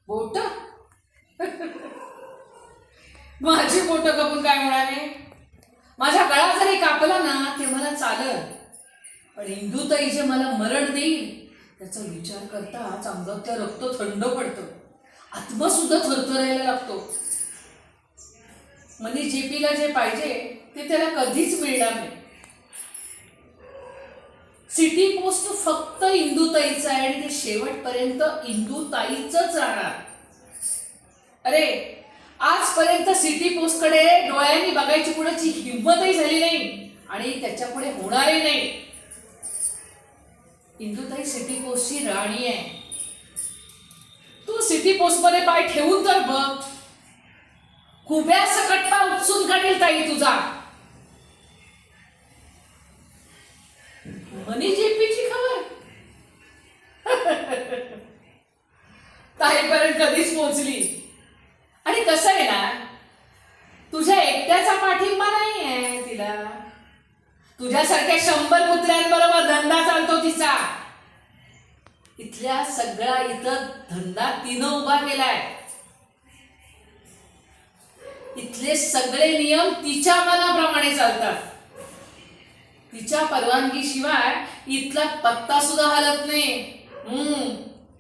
बोट माझी बोट कापून काय होणार आहे? माझा गळा जरी कापला ना ते मला चालेल, पण इंदुताई जे मला मरण देईल त्याचा विचार करताच अंगातलं रक्त थंड पडतं, आत्मा सुद्धा थरथरायला लागतो. मनी जेपीला जे पाहिजे ते त्याला कधीच मिळणार नाही. सिटी पोस्ट फक्त इंदुताईचं आहे आणि ते शेवटपर्यंत इंदुताईचंच राहणार. अरे आजपर्यंत सिटी पोस्टकडे डोळ्यांनी बघायची कुणाची हिंमतही झाली नाही आणि त्याच्या पुढे होणारही नाही. इंदुताई सिटी पोस्टची राणी आहे. तू सिटी पोस्ट मध्ये पाय ठेवून तर बघ, कुब्या सकटपा उपसून काढेल ताई तुझा. मनी जेपीची खबर ताईपर्यंत कधीच पोहोचली. आणि कसं आहे ना, तुझ्या एकट्याचा पाठिंबा नाही आहे तिला, तुझ्यासारख्या 100 पुत्र्यांबरोबर धंदा चालतो तिचा. इथल्या सगळा इथं धंदा तिनं उभा केलाय. इथले सगळे नियम तिच्या मनाप्रमाणे चालतात. तिच्या परवानगी शिवाय इथला पत्ता सुद्धा हलत नाही.